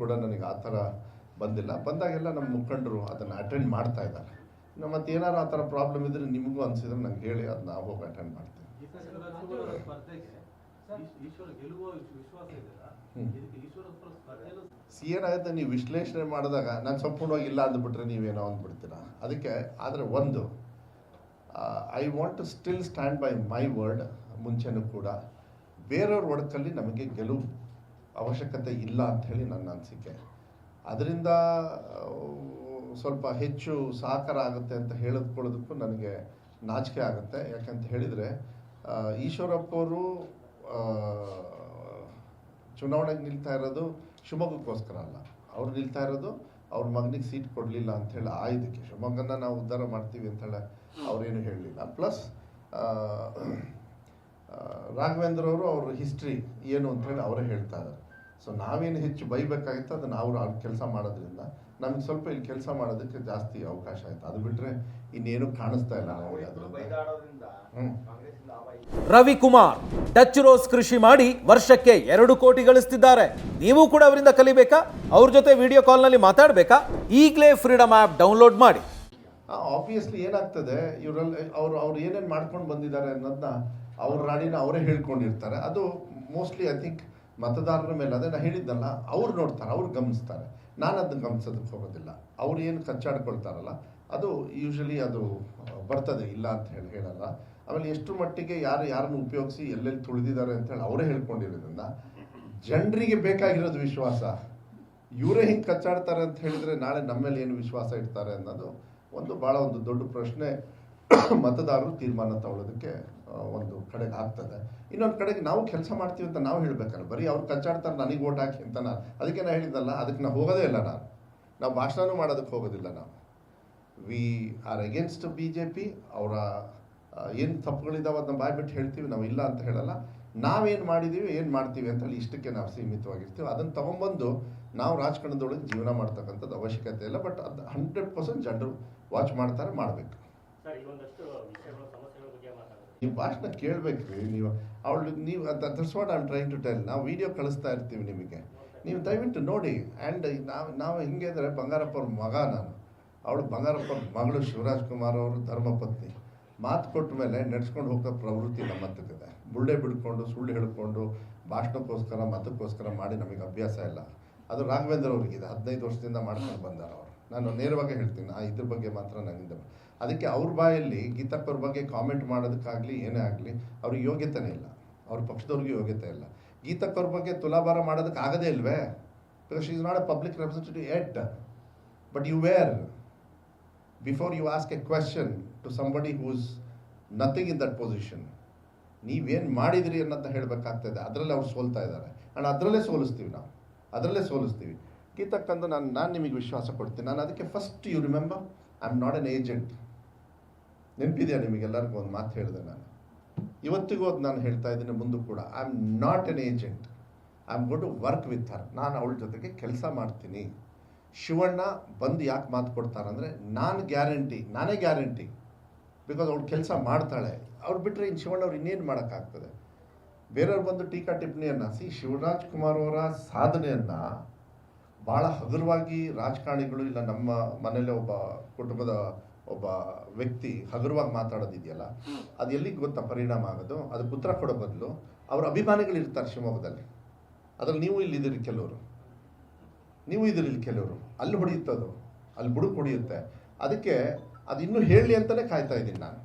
ಕೂಡ ನನಗೆ ಆ ಥರ ಬಂದಿಲ್ಲ. ಬಂದಾಗೆಲ್ಲ ನಮ್ಮ ಮುಖಂಡರು ಅದನ್ನು ಅಟೆಂಡ್ ಮಾಡ್ತಾ ಇದ್ದಾರೆ. ಮತ್ತು ಏನಾರು ಆ ಥರ ಪ್ರಾಬ್ಲಮ್ ಇದ್ದರೆ ನಿಮಗೂ ಅನಿಸಿದ್ರೆ ನಂಗೆ ಹೇಳಿ, ಅದು ನಾವು ಹೋಗಿ ಅಟೆಂಡ್ ಮಾಡ್ತೀವಿ. ಏನಾಗುತ್ತೆ, ನೀವು ವಿಶ್ಲೇಷಣೆ ಮಾಡಿದಾಗ ನಾನು ಸಂಪೂರ್ಣವಾಗಿ ಇಲ್ಲ ಅಂದ್ಬಿಟ್ರೆ ನೀವೇನೋ ಅಂದ್ಬಿಡ್ತೀರಾ. ಅದಕ್ಕೆ ಆದರೆ ಒಂದು I want to still stand by my word. ಮುಂಚೆನೂ ಕೂಡ ಬೇರೆಯವ್ರ ಒಡಕಲ್ಲಿ ನಮಗೆ ಗೆಲುವು ಅವಶ್ಯಕತೆ ಇಲ್ಲ ಅಂಥೇಳಿ ನನ್ನ ಅನಿಸಿಕೆ. ಅದರಿಂದ ಸ್ವಲ್ಪ ಹೆಚ್ಚು ಸಹಕಾರ ಆಗುತ್ತೆ ಅಂತ ಹೇಳಿಕೊಳ್ಳೋದಕ್ಕೂ ನನಗೆ ನಾಚಿಕೆ ಆಗುತ್ತೆ. ಯಾಕಂತ ಹೇಳಿದರೆ ಈಶ್ವರಪ್ಪ ಅವರು ಚುನಾವಣೆಗೆ ನಿಲ್ತಾ ಇರೋದು ಶಿವಮೊಗ್ಗಕ್ಕೋಸ್ಕರ ಅಲ್ಲ. ಅವ್ರು ನಿಲ್ತಾ ಇರೋದು ಅವ್ರ ಮಗನಿಗೆ ಸೀಟ್ ಕೊಡಲಿಲ್ಲ ಅಂಥೇಳಿ ಇದಕ್ಕೆ ಶಿವಮೊಗ್ಗನ ನಾವು ಉದ್ಧಾರ ಮಾಡ್ತೀವಿ ಅಂಥೇಳಿ ಅವರೇನು ಹೇಳಲಿಲ್ಲ. ಪ್ಲಸ್ ರಾಘವೇಂದ್ರ ಅವರು ಅವ್ರ ಹಿಸ್ಟ್ರಿ ಏನು ಅಂಥೇಳಿ ಅವರೇ ಹೇಳ್ತಾ ಇದ್ದಾರೆ. ಸೊ ನಾವೇನು ಹೆಚ್ಚು ಬೈಬೇಕಾಗಿತ್ತು ಅದನ್ನು ಅವರು ಕೆಲಸ ಮಾಡೋದ್ರಿಂದ ನಮಗೆ ಸ್ವಲ್ಪ ಇಲ್ಲಿ ಕೆಲಸ ಮಾಡೋದಕ್ಕೆ ಜಾಸ್ತಿ ಅವಕಾಶ ಆಯಿತು. ಅದು ಬಿಟ್ಟರೆ ಇನ್ನೇನು ಕಾಣಿಸ್ತಾ ಇಲ್ಲ ನಮಗೆ ಅದರಿಂದ. ರವಿಕುಮಾರ್ ಡಚ್ ರೋಸ್ ಕೃಷಿ ಮಾಡಿ ವರ್ಷಕ್ಕೆ 2 ಕೋಟಿ ಗಳಿಸ್ತಿದ್ದಾರೆ. ನೀವು ಕೂಡ ಅವರಿಂದ ಕಲಿಬೇಕಾ? ಅವ್ರ ಜೊತೆ ವಿಡಿಯೋ ಕಾಲ್ನಲ್ಲಿ ಮಾತಾಡಬೇಕಾ? ಈಗಲೇ ಫ್ರೀಡಮ್ ಆ್ಯಪ್ ಡೌನ್ಲೋಡ್ ಮಾಡಿ. ಆಬ್ವಿಯಸ್ಲಿ ಏನಾಗ್ತದೆ, ಇವರಲ್ಲಿ ಅವ್ರು ಏನೇನು ಮಾಡ್ಕೊಂಡು ಬಂದಿದ್ದಾರೆ ಅನ್ನೋದನ್ನ ಅವ್ರ ರಾಣಿನ ಅವರೇ ಹೇಳ್ಕೊಂಡಿರ್ತಾರೆ. ಅದು ಮೋಸ್ಟ್ಲಿ ಐ ಥಿಂಕ್ ಮತದಾರರ ಮೇಲೆ ಅದೇ ನಾನು ಹೇಳಿದ್ದಲ್ಲ, ಅವ್ರು ನೋಡ್ತಾರೆ, ಅವ್ರು ಗಮನಿಸ್ತಾರೆ. ನಾನು ಅದನ್ನ ಗಮನಿಸೋದಕ್ಕೆ ಹೋಗೋದಿಲ್ಲ. ಅವ್ರು ಏನು ಕಚ್ಚಾಡ್ಕೊಳ್ತಾರಲ್ಲ ಅದು ಯೂಶಲಿ ಅದು ಬರ್ತದೆ, ಇಲ್ಲ ಅಂತ ಹೇಳಲ್ಲ. ಆಮೇಲೆ ಎಷ್ಟು ಮಟ್ಟಿಗೆ ಯಾರನ್ನು ಉಪಯೋಗಿಸಿ ಎಲ್ಲೆಲ್ಲಿ ತುಳಿದಿದ್ದಾರೆ ಅಂತೇಳಿ ಅವರೇ ಹೇಳ್ಕೊಂಡಿರೋದ್ರಿಂದ ಜನರಿಗೆ ಬೇಕಾಗಿರೋದು ವಿಶ್ವಾಸ. ಇವರೇ ಹಿಂಗೆ ಕಚ್ಚಾಡ್ತಾರೆ ಅಂತ ಹೇಳಿದರೆ ನಾಳೆ ನಮ್ಮ ಮೇಲೆ ಏನು ವಿಶ್ವಾಸ ಇಡ್ತಾರೆ ಅನ್ನೋದು ಭಾಳ ಒಂದು ದೊಡ್ಡ ಪ್ರಶ್ನೆ. ಮತದಾರರು ತೀರ್ಮಾನ ತಗೊಳ್ಳೋದಕ್ಕೆ ಒಂದು ಕಡೆಗೆ ಆಗ್ತದೆ. ಇನ್ನೊಂದು ಕಡೆಗೆ ನಾವು ಕೆಲಸ ಮಾಡ್ತೀವಿ ಅಂತ ನಾವು ಹೇಳಬೇಕಲ್ಲ. ಬರೀ ಅವ್ರು ಕಚ್ಚಾಡ್ತಾರೆ ನನಗೆ ಓಟ್ ಹಾಕಿ ಅಂತ ಅದಕ್ಕೆ ನಾನು ಹೇಳಿದ್ದಲ್ಲ, ಅದಕ್ಕೆ ನಾವು ಹೋಗೋದೇ ಇಲ್ಲ. ನಾವು ಭಾಷಣನೂ ಮಾಡೋದಕ್ಕೆ ಹೋಗೋದಿಲ್ಲ. ನಾವು ವಿ ಆರ್ ಅಗೇನ್ಸ್ಟ್ BJP. ಅವರ ಏನು ತಪ್ಪುಗಳಿದ್ದಾವೆ ಅದನ್ನ ಬಾಯ್ಬಿಟ್ಟು ಹೇಳ್ತೀವಿ, ನಾವು ಇಲ್ಲ ಅಂತ ಹೇಳಲ್ಲ. ನಾವೇನು ಮಾಡಿದ್ದೀವಿ ಏನು ಮಾಡ್ತೀವಿ ಅಂತೇಳಿ ಇಷ್ಟಕ್ಕೆ ನಾವು ಸೀಮಿತವಾಗಿರ್ತೀವಿ. ಅದನ್ನು ತೊಗೊಂಬಂದು ನಾವು ರಾಜಕಾರಣದೊಳಗೆ ಜೀವನ ಮಾಡ್ತಕ್ಕಂಥದ್ದು ಅವಶ್ಯಕತೆ ಇಲ್ಲ. ಬಟ್ ಅದು 100% ಜನರು ವಾಚ್ ಮಾಡ್ತಾರೆ, ಮಾಡಬೇಕು. ನೀವು ಭಾಷಣ ಕೇಳಬೇಕ್ರಿ. ನೀವು that's what I am trying to tell. ನಾವು ವಿಡಿಯೋ ಕಳಿಸ್ತಾ ಇರ್ತೀವಿ ನಿಮಗೆ, ನೀವು ದಯವಿಟ್ಟು ನೋಡಿ. ಆ್ಯಂಡ್ ನಾವು ಹಿಂಗೆ ಇದ್ರೆ ಬಂಗಾರಪ್ಪ ಅವ್ರ ಮಗ ಅವಳು ಬಂಗಾರಪ್ಪ ಮಗಳು ಶಿವರಾಜ್ ಕುಮಾರ್ ಅವರು ಧರ್ಮಪತ್ನಿ. ಮಾತು ಕೊಟ್ಟ ಮೇಲೆ ನಡೆಸ್ಕೊಂಡು ಹೋಗೋ ಪ್ರವೃತ್ತಿ ನಮ್ಮ ಹತ್ತಿರದೆ. ಬುಳ್ಳೆ ಬಿಡ್ಕೊಂಡು ಸುಳ್ಳು ಹೇಳ್ಕೊಂಡು ಭಾಷಣಕ್ಕೋಸ್ಕರ ಮತಕ್ಕೋಸ್ಕರ ಮಾಡಿ ನಮಗೆ ಅಭ್ಯಾಸ ಇಲ್ಲ. ಅದು ರಾಘವೇಂದ್ರ ಅವ್ರಿಗಿದೆ, 15 ವರ್ಷದಿಂದ ಮಾಡ್ಕೊಂಡು ಬಂದಾರ ಅವರು. ನಾನು ನೇರವಾಗಿ ಹೇಳ್ತೀನಿ, ಇದ್ರ ಬಗ್ಗೆ ಮಾತ್ರ ನನ್ನಿಂದ. ಅದಕ್ಕೆ ಅವ್ರ ಬಾಯಲ್ಲಿ ಗೀತಕ್ಕವ್ರ ಬಗ್ಗೆ ಕಾಮೆಂಟ್ ಮಾಡೋದಕ್ಕಾಗಲಿ ಏನೇ ಆಗಲಿ ಅವ್ರಿಗೆ ಯೋಗ್ಯತೆನೇ ಇಲ್ಲ, ಅವ್ರ ಪಕ್ಷದವ್ರಿಗೆ ಯೋಗ್ಯತೆ ಇಲ್ಲ. ಗೀತಕ್ಕವ್ರ ಬಗ್ಗೆ ತುಲಾಭಾರ ಮಾಡೋದಕ್ಕೆ ಆಗದೇ ಇಲ್ವೇ? Because she is not a public representative at. But you were before you ask a question to somebody who's nothing in that position. ನೀವೇನು ಮಾಡಿದಿರಿ ಅನ್ನೋದನ್ನ ಹೇಳಬೇಕಾಗ್ತದೆ. ಅದರಲ್ಲೇ ಅವ್ರು ಸೋಲ್ತಾ ಇದ್ದಾರೆ. ಆ್ಯಂಡ್ ಅದರಲ್ಲೇ ಸೋಲಿಸ್ತೀವಿ ನಾವು, ಅದರಲ್ಲೇ ಸೋಲಿಸ್ತೀವಿ. ಗೀತಕ್ಕಂದು ನಾನು ನಿಮಗೆ ವಿಶ್ವಾಸ ಕೊಡ್ತೀನಿ. ನಾನು ಅದಕ್ಕೆ first you remember I am not an agent. ನೆನಪಿದೆಯಾ ನಿಮಗೆಲ್ಲರಿಗೂ ಒಂದು ಮಾತು ಹೇಳಿದೆ ನಾನು, ಇವತ್ತಿಗೂ ಅದು ನಾನು ಹೇಳ್ತಾ ಇದ್ದೀನಿ, ಮುಂದೆ ಕೂಡ I am not an agent. I am got to work with her. ನಾನು ಅವಳ ಜೊತೆಗೆ ಕೆಲಸ ಮಾಡ್ತೀನಿ. ಶಿವಣ್ಣ ಬಂದು ಯಾಕೆ ಮಾತು ಕೊಡ್ತಾರಂದರೆ ನಾನೇ ಗ್ಯಾರಂಟಿ. ಬಿಕಾಸ್ ಅವಳು ಕೆಲಸ ಮಾಡ್ತಾಳೆ. ಅವ್ರು ಬಿಟ್ಟರೆ ಇನ್ನು ಶಿವಣ್ಣ ಅವ್ರು ಇನ್ನೇನು ಮಾಡೋಕ್ಕಾಗ್ತದೆ? ಬೇರೆಯವ್ರು ಬಂದು ಟೀಕಾ ಟಿಪ್ಪಣಿಯನ್ನು ಶಿವರಾಜ್ ಕುಮಾರ್ ಅವರ ಸಾಧನೆಯನ್ನು ಭಾಳ ಹಗುರವಾಗಿ ರಾಜಕಾರಣಿಗಳು, ಇಲ್ಲ ನಮ್ಮ ಮನೇಲಿ ಒಬ್ಬ ಕುಟುಂಬದ ಒಬ್ಬ ವ್ಯಕ್ತಿ ಹಗುರವಾಗಿ ಮಾತಾಡೋದಿದೆಯಲ್ಲ, ಅದು ಎಲ್ಲಿಗೆ ಗೊತ್ತಾ ಪರಿಣಾಮ ಆಗೋದು? ಅದಕ್ಕೆ ಉತ್ತರ ಕೊಡೋ ಬದಲು ಅವ್ರ ಅಭಿಮಾನಿಗಳು ಇರ್ತಾರೆ ಶಿವಮೊಗ್ಗದಲ್ಲಿ. ಅದ್ರಲ್ಲಿ ನೀವು ಇಲ್ಲಿದ್ದೀರಿ ಕೆಲವರು, ಅಲ್ಲಿ ಹೊಡೆಯುತ್ತದು, ಅಲ್ಲಿ ಬುಡುಕು ಹೊಡೆಯುತ್ತೆ. ಅದಕ್ಕೆ ಅದು ಇನ್ನೂ ಹೇಳಲಿ ಅಂತಲೇ ಕಾಯ್ತಾ ಇದ್ದೀನಿ ನಾನು.